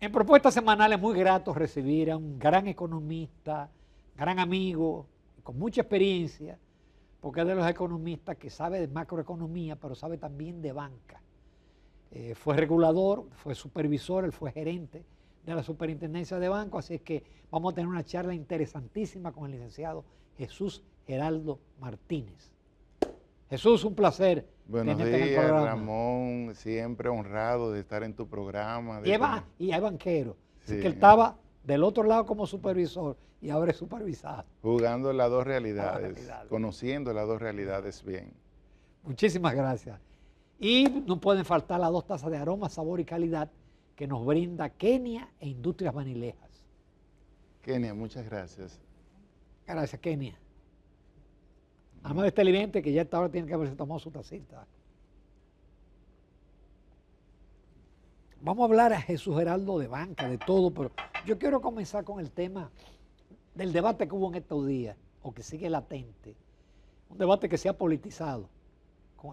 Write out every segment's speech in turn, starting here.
En Propuestas Semanales es muy grato recibir a un gran economista, gran amigo, con mucha experiencia, porque es de los economistas que sabe de macroeconomía, pero sabe también de banca. Fue regulador, fue supervisor, él fue gerente de la Superintendencia de Banco, así es que vamos a tener una charla interesantísima con el licenciado Jesús Geraldo Martínez. Jesús, un placer Buenos tenerte en el días, programa. Ramón, siempre honrado de estar en tu programa. Y hay banquero, así Sí, que él estaba del otro lado como supervisor y ahora es supervisado. jugando las dos Las realidades, realidades. conociendo las dos realidades bien. Muchísimas gracias. Y no pueden faltar las 2 tazas de aroma, sabor y calidad que nos brinda Kenia e Industrias Vanilejas. Kenia, muchas gracias. Gracias, Kenia. Amable televidente que ya a esta hora tiene que haberse tomado su tacita. Vamos a hablar a Jesús Geraldo de banca, de todo, pero yo quiero comenzar con el tema del debate que hubo en estos días, o que sigue latente. Un debate que se ha politizado,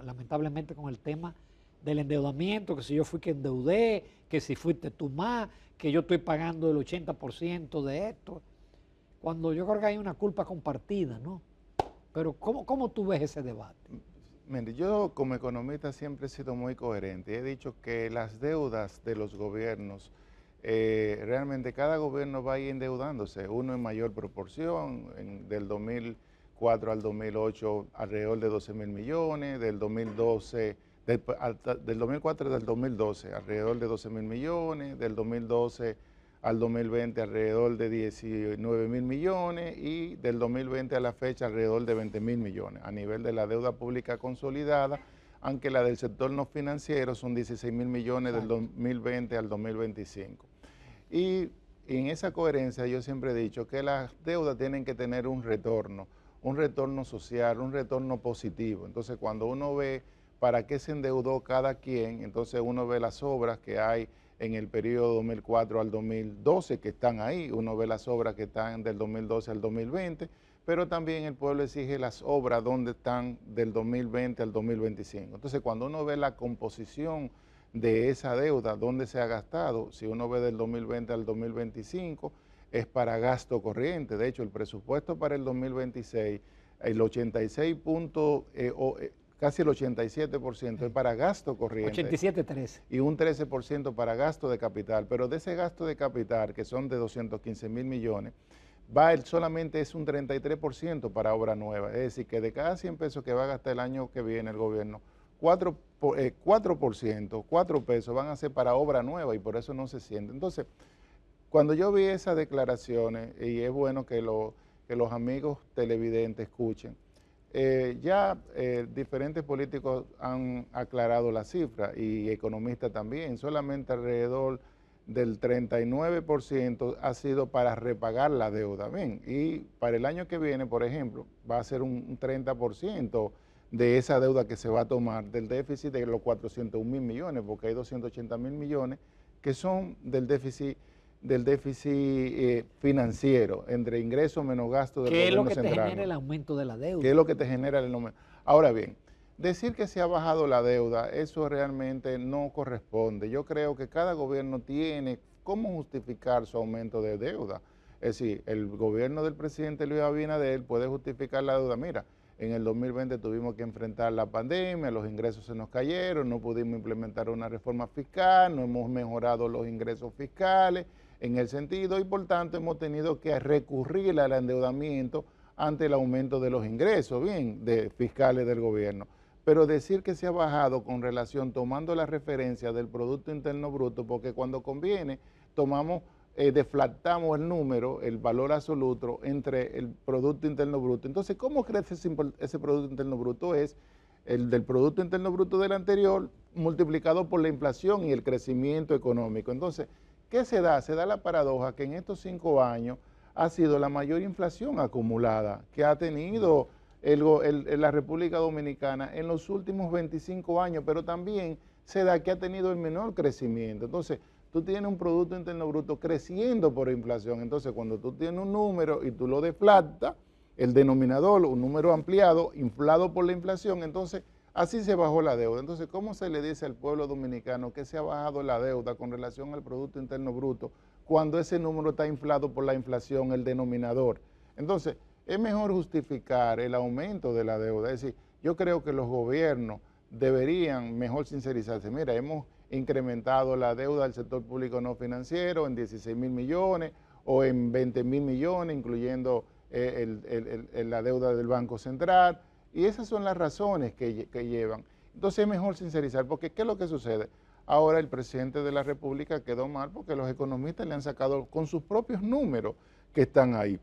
lamentablemente con el tema del endeudamiento, que si yo fui que endeudé, que si fuiste tú más, que yo estoy pagando el 80% de esto, cuando yo creo que hay una culpa compartida, ¿no? Pero ¿cómo tú ves ese debate? Mire, yo como economista siempre he sido muy coherente. He dicho que las deudas de los gobiernos, realmente cada gobierno va a ir endeudándose, uno en mayor proporción, del 2004 al 2008 alrededor de 12.000 millones, del 2012, del 2004 al 2012 alrededor de 12.000 millones, del 2012 al 2020 alrededor de 19.000 millones y del 2020 a la fecha alrededor de 20.000 millones a nivel de la deuda pública consolidada, aunque la del sector no financiero son 16.000 millones del 2020 al 2025. Y en esa coherencia yo siempre he dicho que las deudas tienen que tener un retorno social, un retorno positivo. Entonces cuando uno ve para qué se endeudó cada quien, entonces uno ve las obras que hay en el periodo 2004 al 2012, que están ahí, uno ve las obras que están del 2012 al 2020, pero también el pueblo exige las obras donde están del 2020 al 2025. Entonces, cuando uno ve la composición de esa deuda, dónde se ha gastado, si uno ve del 2020 al 2025, es para gasto corriente. De hecho, el presupuesto para el 2026, el 86 casi el 87% es para gasto corriente. 87-13. Y un 13% para gasto de capital. Pero de ese gasto de capital, que son de 215.000 millones, solamente es un 33% para obra nueva. Es decir, que de cada 100 pesos que va a gastar el año que viene el gobierno, 4 pesos van a ser para obra nueva y por eso no se siente. Entonces, cuando yo vi esas declaraciones, y es bueno que los amigos televidentes escuchen, diferentes políticos han aclarado la cifra y economistas también, solamente alrededor del 39% ha sido para repagar la deuda. Bien, y para el año que viene, por ejemplo, va a ser un 30% de esa deuda que se va a tomar del déficit de los 401.000 millones, porque hay 280.000 millones que son del déficit financiero, entre ingresos menos gastos del gobierno central. ¿Qué es lo que te genera el aumento de la deuda? ¿Qué es lo que te genera el aumento? Ahora bien, decir que se ha bajado la deuda, eso realmente no corresponde. Yo creo que cada gobierno tiene cómo justificar su aumento de deuda. Es decir, el gobierno del presidente Luis Abinader puede justificar la deuda. Mira, en el 2020 tuvimos que enfrentar la pandemia, los ingresos se nos cayeron, no pudimos implementar una reforma fiscal, no hemos mejorado los ingresos fiscales en el sentido y por tanto hemos tenido que recurrir al endeudamiento ante el aumento de los ingresos, bien, de fiscales del gobierno. Pero decir que se ha bajado con relación, tomando la referencia del Producto Interno Bruto, porque cuando conviene tomamos, deflactamos el número, el valor absoluto entre el Producto Interno Bruto. Entonces, ¿cómo crece ese Producto Interno Bruto? Es el del Producto Interno Bruto del anterior multiplicado por la inflación y el crecimiento económico. Entonces, ¿qué se da? Se da la paradoja que en estos 5 años ha sido la mayor inflación acumulada que ha tenido la República Dominicana en los últimos 25 años, pero también se da que ha tenido el menor crecimiento. Entonces, tú tienes un Producto Interno Bruto creciendo por inflación. Entonces, cuando tú tienes un número y tú lo deflactas, el denominador, un número ampliado, inflado por la inflación, entonces Así se bajó la deuda. Entonces, ¿cómo se le dice al pueblo dominicano que se ha bajado la deuda con relación al Producto Interno Bruto cuando ese número está inflado por la inflación, el denominador? Entonces, es mejor justificar el aumento de la deuda. Es decir, yo creo que los gobiernos deberían mejor sincerizarse. Mira, hemos incrementado la deuda del sector público no financiero en 16.000 millones o en 20.000 millones, incluyendo la deuda del Banco Central, y esas son las razones que llevan. Entonces es mejor sincerizar, porque ¿qué es lo que sucede? Ahora el presidente de la República quedó mal porque los economistas le han sacado con sus propios números que están ahí.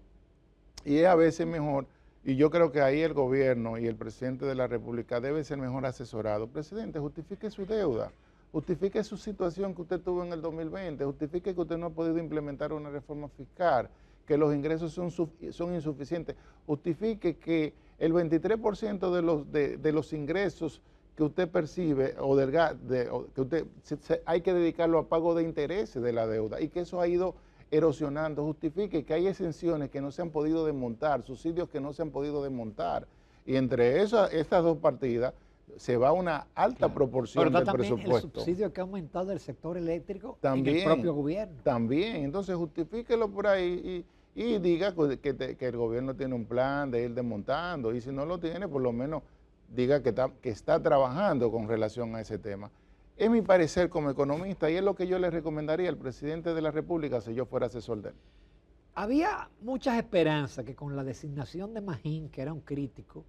Y es a veces mejor, y yo creo que ahí el gobierno y el presidente de la República debe ser mejor asesorado. Presidente, justifique su deuda, justifique su situación que usted tuvo en el 2020, justifique que usted no ha podido implementar una reforma fiscal, que los ingresos son insuficientes, justifique que el 23% de los ingresos que usted percibe hay que dedicarlo a pago de intereses de la deuda y que eso ha ido erosionando. Justifique que hay exenciones que no se han podido desmontar, subsidios que no se han podido desmontar, y entre estas dos partidas se va una alta proporción del presupuesto. El subsidio que ha aumentado el sector eléctrico también, en el propio gobierno. También, entonces justifíquelo por ahí y diga que el gobierno tiene un plan de ir desmontando, y si no lo tiene, por lo menos diga que está trabajando con relación a ese tema. Es mi parecer como economista y es lo que yo le recomendaría al presidente de la República si yo fuera asesor de él. Había muchas esperanzas que con la designación de Magín, que era un crítico,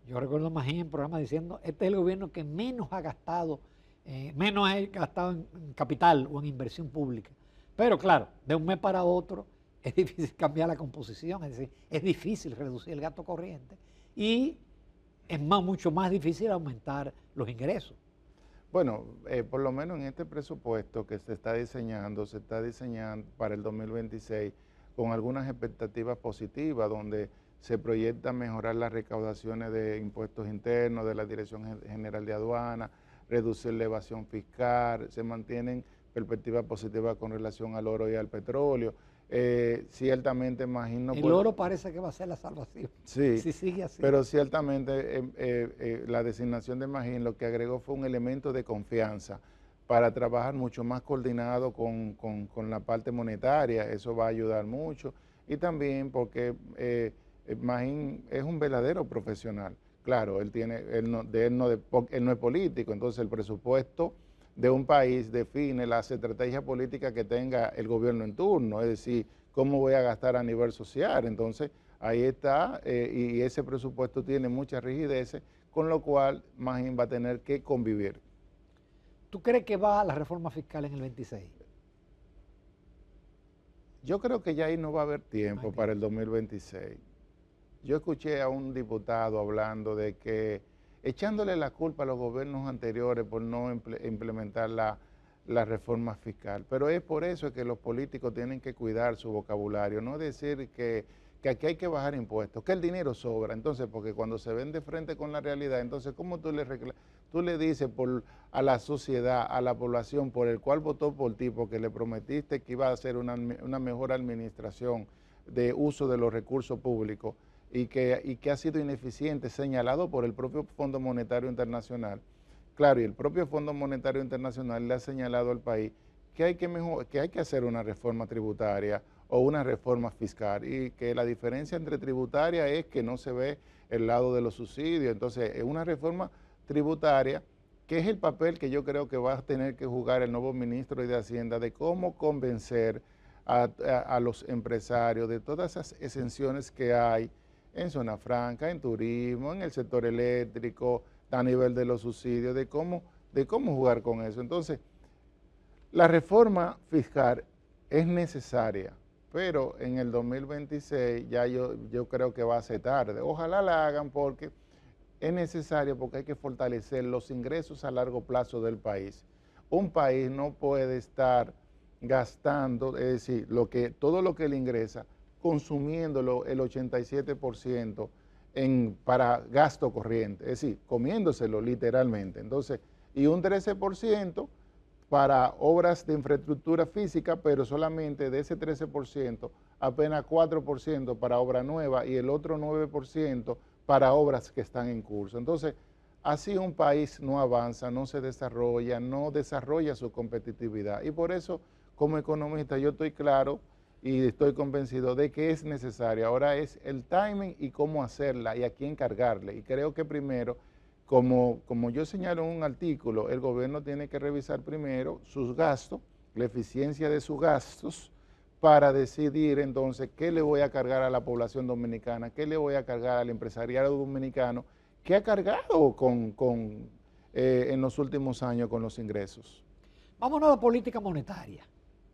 yo recuerdo a Magín en programa diciendo, este es el gobierno que menos ha gastado en capital o en inversión pública. Pero claro, de un mes para otro es difícil cambiar la composición, es decir, es difícil reducir el gasto corriente y es mucho más difícil aumentar los ingresos. Bueno, por lo menos en este presupuesto que se está diseñando para el 2026 con algunas expectativas positivas, donde se proyecta mejorar las recaudaciones de impuestos internos de la Dirección General de Aduana, reducir la evasión fiscal, se mantienen perspectivas positivas con relación al oro y al petróleo. Ciertamente, imagino... El oro parece que va a ser la salvación, sí, si sigue así. Pero ciertamente la designación de Magín lo que agregó fue un elemento de confianza para trabajar mucho más coordinado con la parte monetaria. Eso va a ayudar mucho. Y también porque Magín es un verdadero profesional. Claro, él no es político, entonces el presupuesto de un país define las estrategias políticas que tenga el gobierno en turno, es decir, cómo voy a gastar a nivel social. Entonces, ahí está, y ese presupuesto tiene muchas rigideces, con lo cual Magín va a tener que convivir. ¿Tú crees que va a la reforma fiscal en el 26? Yo creo que ya ahí no va a haber tiempo para el 2026. Yo escuché a un diputado hablando de que echándole la culpa a los gobiernos anteriores por no implementar la reforma fiscal. Pero es por eso que los políticos tienen que cuidar su vocabulario, no decir que aquí hay que bajar impuestos, que el dinero sobra. Entonces, porque cuando se ven de frente con la realidad, entonces, ¿cómo tú le dices a la sociedad, a la población por el cual votó por ti, porque le prometiste que iba a hacer una mejor administración de uso de los recursos públicos, y que ha sido ineficiente, señalado por el propio Fondo Monetario Internacional? Claro, y el propio Fondo Monetario Internacional le ha señalado al país que hay que hacer una reforma tributaria o una reforma fiscal, y que la diferencia entre tributaria es que no se ve el lado de los subsidios. Entonces, es una reforma tributaria, que es el papel que yo creo que va a tener que jugar el nuevo ministro de Hacienda, de cómo convencer a los empresarios de todas esas exenciones que hay en zona franca, en turismo, en el sector eléctrico, a nivel de los subsidios, de cómo jugar con eso. Entonces, la reforma fiscal es necesaria, pero en el 2026 ya yo creo que va a ser tarde. Ojalá la hagan porque es necesario, porque hay que fortalecer los ingresos a largo plazo del país. Un país no puede estar gastando, es decir, todo lo que le ingresa, consumiéndolo el 87% para gasto corriente, es decir, comiéndoselo literalmente. Entonces, y un 13% para obras de infraestructura física, pero solamente de ese 13%, apenas 4% para obra nueva y el otro 9% para obras que están en curso. Entonces, así un país no avanza, no se desarrolla, no desarrolla su competitividad. Y por eso, como economista, yo estoy claro y estoy convencido de que es necesario. Ahora es el timing y cómo hacerla y a quién cargarle. Y creo que primero, como yo señalo en un artículo, el gobierno tiene que revisar primero sus gastos, la eficiencia de sus gastos, para decidir entonces qué le voy a cargar a la población dominicana, qué le voy a cargar al empresariado dominicano, qué ha cargado en los últimos años con los ingresos. Vámonos a la política monetaria,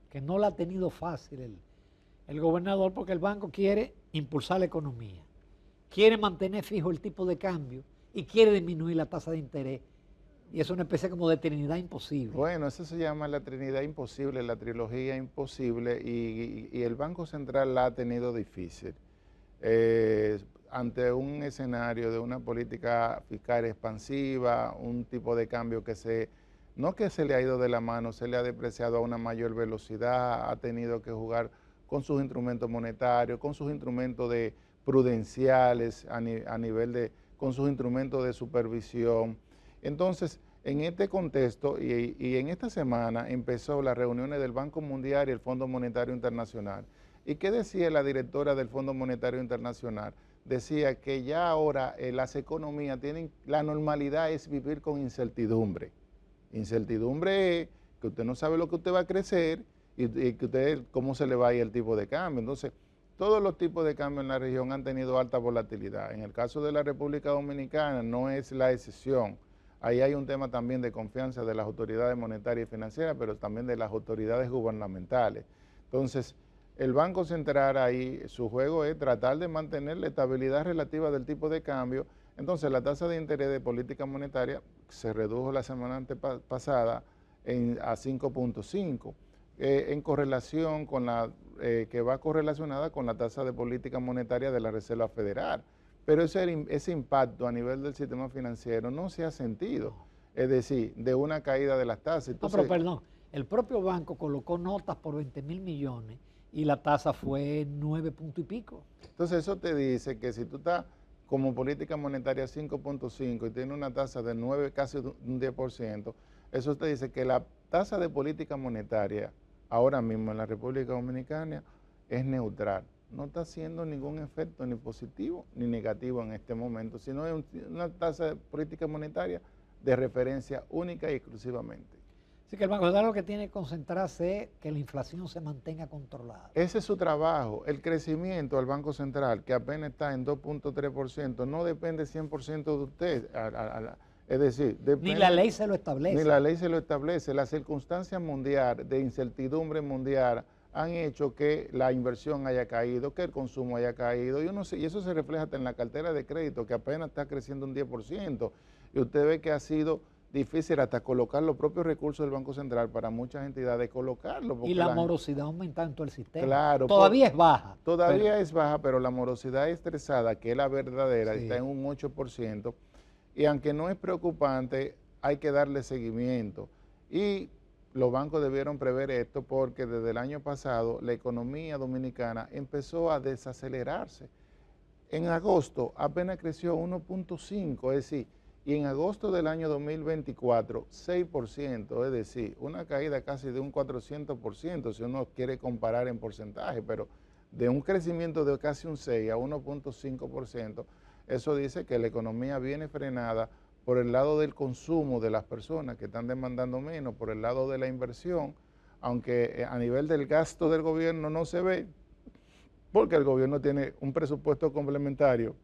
que no la ha tenido fácil el gobernador porque el banco quiere impulsar la economía, quiere mantener fijo el tipo de cambio y quiere disminuir la tasa de interés. Y es una especie como de trinidad imposible. Bueno, eso se llama la trinidad imposible, la trilogía imposible, y el Banco Central la ha tenido difícil. Ante un escenario de una política fiscal expansiva, un tipo de cambio no que se le ha ido de la mano, se le ha depreciado a una mayor velocidad, ha tenido que jugar con sus instrumentos monetarios, con sus instrumentos prudenciales, con sus instrumentos de supervisión. Entonces, en este contexto y en esta semana empezó las reuniones del Banco Mundial y el Fondo Monetario Internacional. ¿Y qué decía la directora del Fondo Monetario Internacional? Decía que ya ahora las economías la normalidad es vivir con incertidumbre. Incertidumbre es que usted no sabe lo que usted va a crecer y que cómo se le va a ir el tipo de cambio. Entonces, todos los tipos de cambio en la región han tenido alta volatilidad. En el caso de la República Dominicana no es la excepción. Ahí hay un tema también de confianza de las autoridades monetarias y financieras, pero también de las autoridades gubernamentales. Entonces, el Banco Central ahí, su juego es tratar de mantener la estabilidad relativa del tipo de cambio. Entonces, la tasa de interés de política monetaria se redujo la semana pasada a 5.5, en correlación con que va correlacionada con la tasa de política monetaria de la Reserva Federal. Pero ese impacto a nivel del sistema financiero no se ha sentido, es decir, de una caída de las tasas. Entonces, no, pero perdón, el propio banco colocó notas por 20.000 millones y la tasa fue 9 puntos y pico. Entonces eso te dice que si tú estás como política monetaria 5.5 y tienes una tasa de 9, casi un 10%, eso te dice que la tasa de política monetaria ahora mismo en la República Dominicana es neutral. No está haciendo ningún efecto ni positivo ni negativo en este momento, sino es una tasa de política monetaria de referencia única y exclusivamente. Así que el Banco Central lo que tiene que concentrarse es que la inflación se mantenga controlada. Ese es su trabajo. El crecimiento del Banco Central, que apenas está en 2.3%, no depende 100% de usted. Es decir, ni la ley se lo establece. Ni la ley se lo establece. Las circunstancias mundiales, de incertidumbre mundial, han hecho que la inversión haya caído, que el consumo haya caído, y eso se refleja hasta en la cartera de crédito, que apenas está creciendo un 10%, y usted ve que ha sido difícil hasta colocar los propios recursos del Banco Central para muchas entidades colocarlo. Y la morosidad aumenta en todo el sistema. Claro. Todavía es baja. Todavía es baja, pero la morosidad estresada, que es la verdadera, sí, está en un 8%, y aunque no es preocupante, hay que darle seguimiento. Y los bancos debieron prever esto porque desde el año pasado la economía dominicana empezó a desacelerarse. En agosto apenas creció 1.5, es decir, y en agosto del año 2024, 6%, es decir, una caída casi de un 400%, si uno quiere comparar en porcentaje, pero de un crecimiento de casi un 6 a 1.5%, eso dice que la economía viene frenada por el lado del consumo de las personas que están demandando menos, por el lado de la inversión, aunque a nivel del gasto del gobierno no se ve, porque el gobierno tiene un presupuesto complementario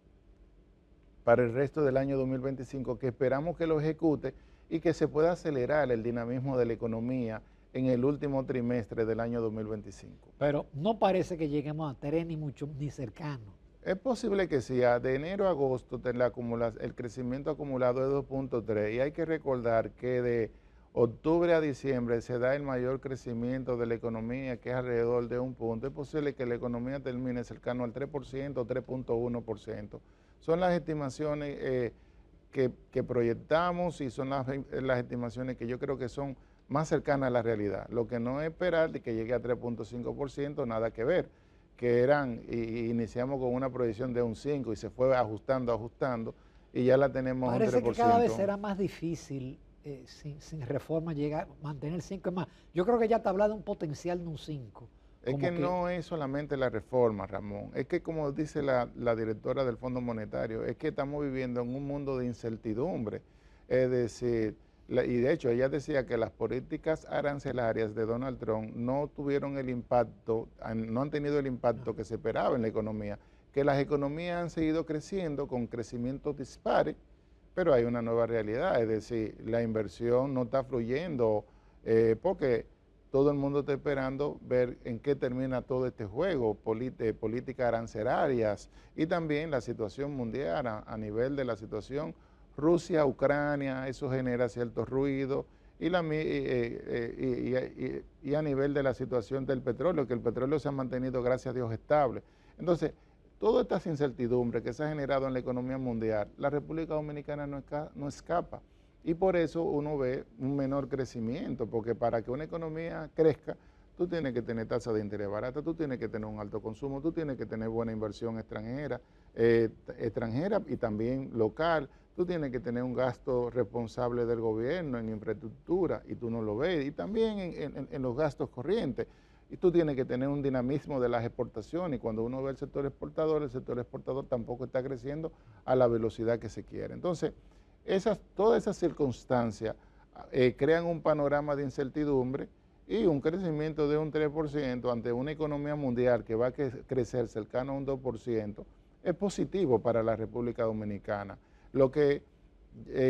para el resto del año 2025 que esperamos que lo ejecute y que se pueda acelerar el dinamismo de la economía en el último trimestre del año 2025. Pero no parece que lleguemos a tener ni mucho ni cercano. Es posible que sí, de enero a agosto el crecimiento acumulado es 2.3 y hay que recordar que de octubre a diciembre se da el mayor crecimiento de la economía, que es alrededor de 1 punto. Es posible que la economía termine cercano al 3% o 3.1%. Son las estimaciones que proyectamos y son las estimaciones que yo creo que son más cercanas a la realidad. Lo que no es esperar de que llegue a 3.5%, nada que ver, que iniciamos con una proyección de un 5 y se fue ajustando, y ya la tenemos a un Parece que cada vez 3%. será más difícil sin reforma llegar, mantener el 5. Es más, yo creo que ya te habla de un potencial de un 5. Es que no es solamente la reforma, Ramón, es que como dice la directora del Fondo Monetario, es que estamos viviendo en un mundo de incertidumbre. Es decir, y de hecho ella decía que las políticas arancelarias de Donald Trump no tuvieron el impacto, no han tenido el impacto que se esperaba en la economía, que las economías han seguido creciendo con crecimientos dispares, pero hay una nueva realidad, es decir, la inversión no está fluyendo porque todo el mundo está esperando ver en qué termina todo este juego, políticas arancelarias y también la situación mundial a nivel de la situación Rusia, Ucrania, eso genera cierto ruido y a nivel de la situación del petróleo, que el petróleo se ha mantenido, gracias a Dios, estable. Entonces, todas estas incertidumbres que se ha generado en la economía mundial, la República Dominicana no escapa. Y por eso uno ve un menor crecimiento, porque para que una economía crezca, tú tienes que tener tasa de interés barata, tú tienes que tener un alto consumo, tú tienes que tener buena inversión extranjera y también local, tú tienes que tener un gasto responsable del gobierno en infraestructura, y tú no lo ves, y también en los gastos corrientes. Y tú tienes que tener un dinamismo de las exportaciones, y cuando uno ve el sector exportador tampoco está creciendo a la velocidad que se quiere. Entonces, todas esas circunstancias crean un panorama de incertidumbre y un crecimiento de un 3% ante una economía mundial que va a crecer cercano a un 2%, es positivo para la República Dominicana. Lo que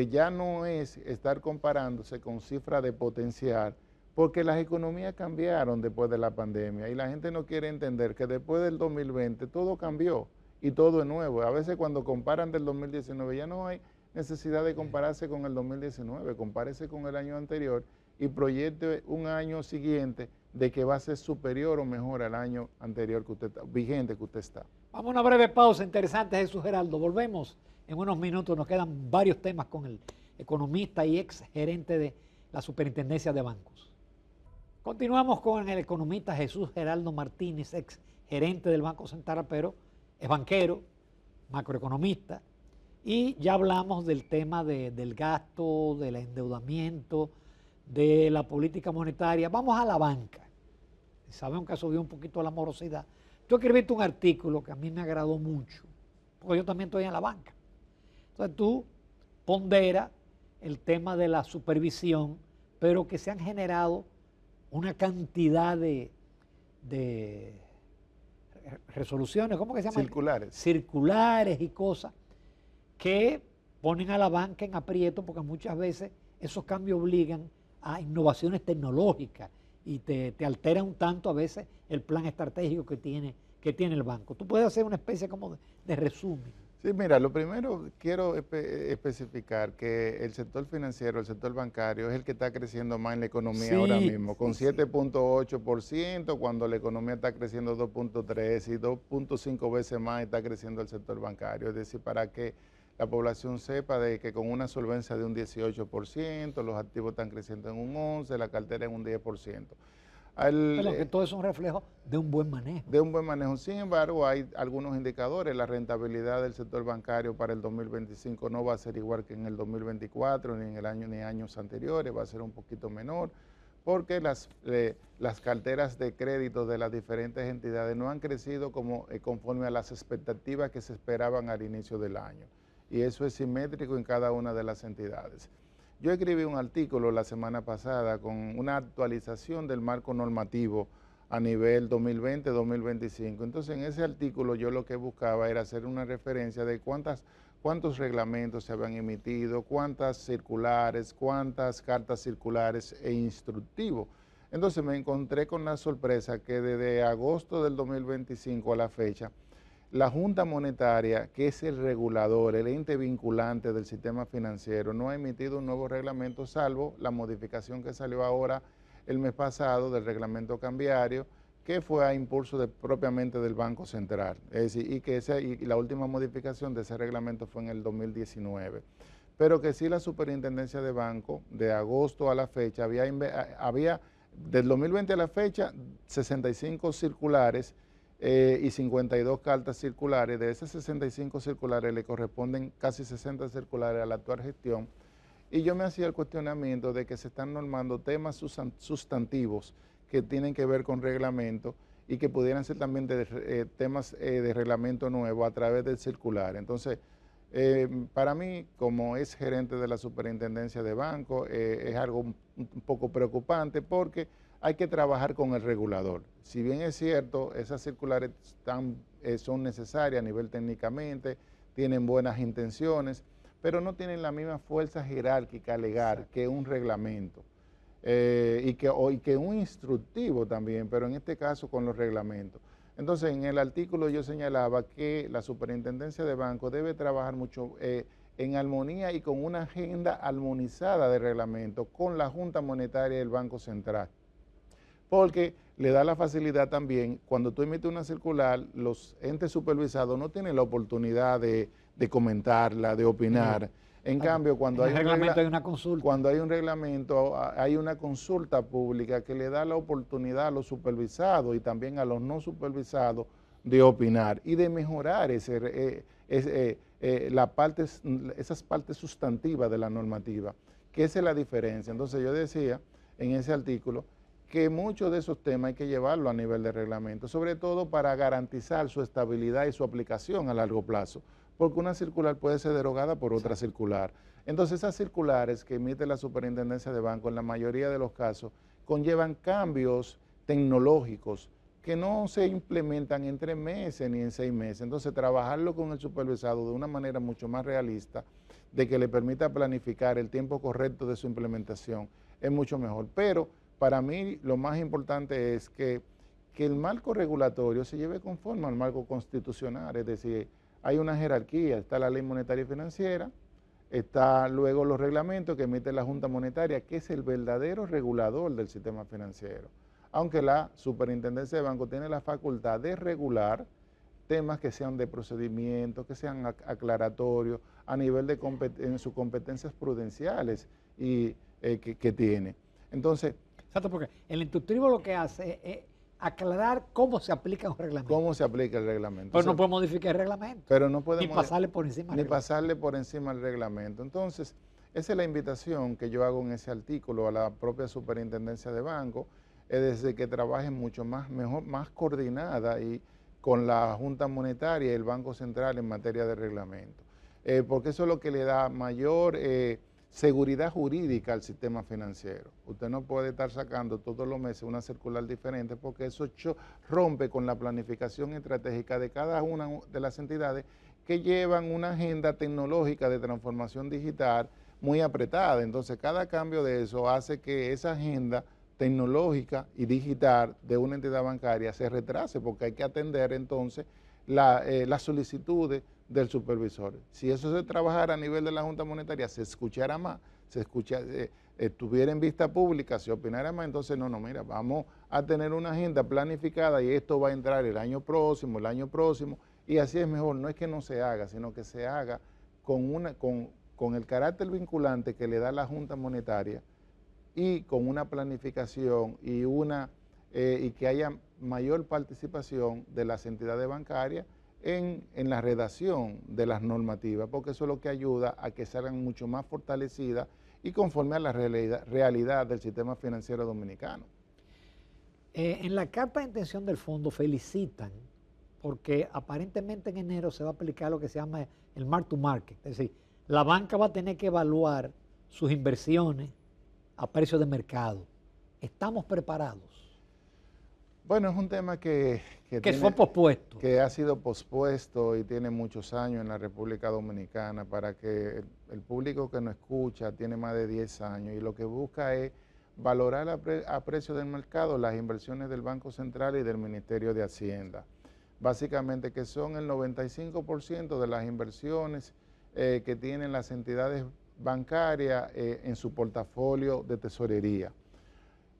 ya no es estar comparándose con cifras de potencial, porque las economías cambiaron después de la pandemia y la gente no quiere entender que después del 2020 todo cambió y todo es nuevo. A veces cuando comparan del 2019 ya no hay necesidad de compararse con el 2019, compárese con el año anterior y proyecte un año siguiente de que va a ser superior o mejor al año anterior que usted está, vigente que usted está. Vamos a una breve pausa interesante, Jesús Geraldo. Volvemos en unos minutos, nos quedan varios temas con el economista y ex gerente de la Superintendencia de Bancos. Continuamos con el economista Jesús Geraldo Martínez, ex gerente del Banco Central, pero es banquero, macroeconomista, y ya hablamos del tema del gasto, del endeudamiento, de la política monetaria. Vamos a la banca. Sabemos que subió un poquito la morosidad. Tú escribiste un artículo que a mí me agradó mucho, porque yo también estoy en la banca. Entonces tú ponderas el tema de la supervisión, pero que se han generado una cantidad de resoluciones, ¿cómo que se llama? Circulares. Circulares y cosas que ponen a la banca en aprieto, porque muchas veces esos cambios obligan a innovaciones tecnológicas y te alteran un tanto a veces el plan estratégico que tiene el banco. Tú puedes hacer una especie como de resumen. Sí, mira, lo primero quiero especificar que el sector financiero, el sector bancario es el que está creciendo más en la economía ahora mismo, con 7.8%, cuando la economía está creciendo 2.3% y 2.5 veces más está creciendo el sector bancario. Es decir, para que la población sepa de que con una solvencia de un 18%, los activos están creciendo en un 11%, la cartera en un 10%. Pero que todo es un reflejo de un buen manejo. De un buen manejo. Sin embargo, hay algunos indicadores. La rentabilidad del sector bancario para el 2025 no va a ser igual que en el 2024, ni en el año ni años anteriores, va a ser un poquito menor, porque las carteras de crédito de las diferentes entidades no han crecido conforme a las expectativas que se esperaban al inicio del año. Y eso es simétrico en cada una de las entidades. Yo escribí un artículo la semana pasada con una actualización del marco normativo a nivel 2020-2025. Entonces, en ese artículo yo lo que buscaba era hacer una referencia de cuántos reglamentos se habían emitido, cuántas circulares, cuántas cartas circulares e instructivos. Entonces me encontré con la sorpresa que desde agosto del 2025 a la fecha, la Junta Monetaria, que es el regulador, el ente vinculante del sistema financiero, no ha emitido un nuevo reglamento, salvo la modificación que salió ahora el mes pasado del reglamento cambiario, que fue a impulso propiamente del Banco Central. Es decir, y la última modificación de ese reglamento fue en el 2019. Pero que sí la Superintendencia de Banco, de agosto a la fecha, había del 2020 a la fecha, 65 circulares y 52 cartas circulares. De esas 65 circulares le corresponden casi 60 circulares a la actual gestión. Y yo me hacía el cuestionamiento de que se están normando temas sustantivos que tienen que ver con reglamento y que pudieran ser también temas de reglamento nuevo a través del circular. Entonces, para mí, como es gerente de la Superintendencia de Banco, es algo un poco preocupante porque hay que trabajar con el regulador. Si bien es cierto, esas circulares son necesarias a nivel técnicamente, tienen buenas intenciones, pero no tienen la misma fuerza jerárquica legal que un reglamento y que un instructivo también, pero en este caso con los reglamentos. Entonces, en el artículo yo señalaba que la Superintendencia de Banco debe trabajar mucho en armonía y con una agenda armonizada de reglamento con la Junta Monetaria y el Banco Central, porque le da la facilidad también, cuando tú emites una circular, los entes supervisados no tienen la oportunidad de comentarla, de opinar. En cambio, cuando hay un reglamento, hay una consulta pública que le da la oportunidad a los supervisados y también a los no supervisados de opinar y de mejorar esas partes sustantivas de la normativa, que esa es la diferencia. Entonces yo decía en ese artículo que muchos de esos temas hay que llevarlo a nivel de reglamento, sobre todo para garantizar su estabilidad y su aplicación a largo plazo, porque una circular puede ser derogada por otra circular. Entonces esas circulares que emite la Superintendencia de Banco en la mayoría de los casos conllevan cambios tecnológicos que no se implementan en 3 meses ni en 6 meses. Entonces trabajarlo con el supervisado de una manera mucho más realista, de que le permita planificar el tiempo correcto de su implementación, es mucho mejor. Pero para mí lo más importante es que el marco regulatorio se lleve conforme al marco constitucional, es decir, hay una jerarquía, está la ley monetaria y financiera, está luego los reglamentos que emite la Junta Monetaria, que es el verdadero regulador del sistema financiero, aunque la Superintendencia de Banco tiene la facultad de regular temas que sean de procedimiento, que sean aclaratorios a nivel en sus competencias prudenciales y que tiene. Entonces, exacto, porque el instructivo lo que hace es aclarar cómo se aplica un reglamento. Cómo se aplica el reglamento. Pero no puede modificar el reglamento. Pero no podemos, ni pasarle por encima. Ni pasarle por encima al reglamento. Entonces, esa es la invitación que yo hago en ese artículo a la propia Superintendencia de Banco, es decir, que trabajen mucho más coordinada y con la Junta Monetaria y el Banco Central en materia de reglamento. Porque eso es lo que le da mayor seguridad jurídica al sistema financiero. Usted no puede estar sacando todos los meses una circular diferente porque eso rompe con la planificación estratégica de cada una de las entidades que llevan una agenda tecnológica de transformación digital muy apretada. Entonces, cada cambio de eso hace que esa agenda tecnológica y digital de una entidad bancaria se retrase porque hay que atender entonces las solicitudes del supervisor. Si eso se trabajara a nivel de la Junta Monetaria, se escuchara más, estuviera en vista pública, se opinara más, entonces mira, vamos a tener una agenda planificada y esto va a entrar el año próximo, y así es mejor. No es que no se haga, sino que se haga con el carácter vinculante que le da la Junta Monetaria y con una planificación y que haya mayor participación de las entidades bancarias en la redacción de las normativas, porque eso es lo que ayuda a que salgan mucho más fortalecidas y conforme a la realidad del sistema financiero dominicano. En la carta de intención del fondo felicitan porque aparentemente en enero se va a aplicar lo que se llama el mark to market, es decir, la banca va a tener que evaluar sus inversiones a precio de mercado. ¿Estamos preparados? Bueno, es un tema que fue pospuesto. Que ha sido pospuesto y tiene muchos años en la República Dominicana. Para que el público que nos escucha tiene más de 10 años y lo que busca es valorar a precio del mercado las inversiones del Banco Central y del Ministerio de Hacienda. Básicamente que son el 95% de las inversiones que tienen las entidades bancarias en su portafolio de tesorería.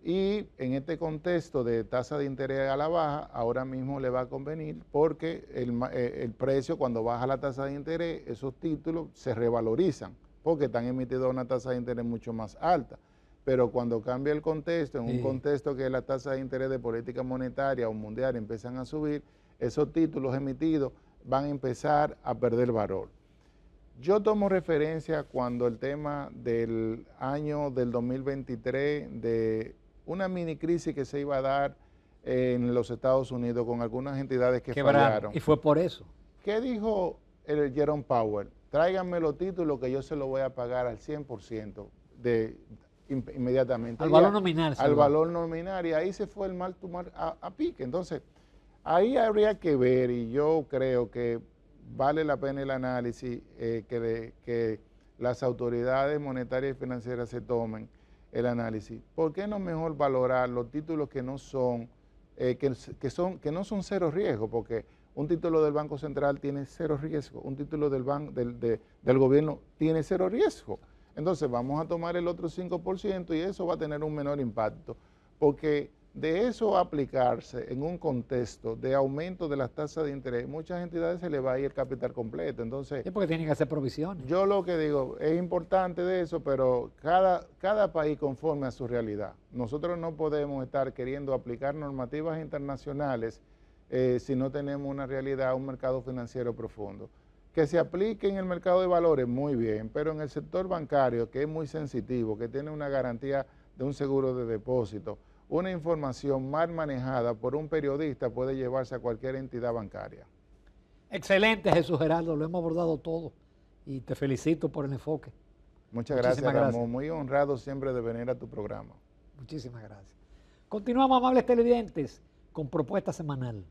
Y en este contexto de tasa de interés a la baja, ahora mismo le va a convenir porque el precio, cuando baja la tasa de interés, esos títulos se revalorizan porque están emitidos a una tasa de interés mucho más alta. Pero cuando cambia el contexto, en un contexto que la tasa de interés de política monetaria o mundial empiezan a subir, esos títulos emitidos van a empezar a perder valor. Yo tomo referencia cuando el tema del año del 2023, de una mini crisis que se iba a dar en los Estados Unidos con algunas entidades que fallaron. Y fue por eso. ¿Qué dijo el Jerome Powell? Tráiganme los títulos que yo se los voy a pagar al 100% inmediatamente. Al valor nominal. Al valor nominal, y ahí se fue el mal tomar a pique. Entonces, ahí habría que ver, y yo creo que vale la pena el análisis, que las autoridades monetarias y financieras se tomen el análisis. ¿Por qué no mejor valorar los títulos que no son, que no son cero riesgo? Porque un título del Banco Central tiene cero riesgo, un título del gobierno tiene cero riesgo. Entonces vamos a tomar el otro 5% y eso va a tener un menor impacto, porque de eso aplicarse en un contexto de aumento de las tasas de interés, muchas entidades se le va a ir el capital completo. Entonces, sí, porque tienen que hacer provisiones. Yo lo que digo, es importante de eso, pero cada país conforme a su realidad. Nosotros no podemos estar queriendo aplicar normativas internacionales si no tenemos una realidad, un mercado financiero profundo. Que se aplique en el mercado de valores, muy bien, pero en el sector bancario, que es muy sensitivo, que tiene una garantía de un seguro de depósito, una información mal manejada por un periodista puede llevarse a cualquier entidad bancaria. Excelente, Jesús Geraldo, lo hemos abordado todo y te felicito por el enfoque. Muchas gracias, Ramón. Muy honrado siempre de venir a tu programa. Muchísimas gracias. Continuamos, amables televidentes, con Propuesta Semanal.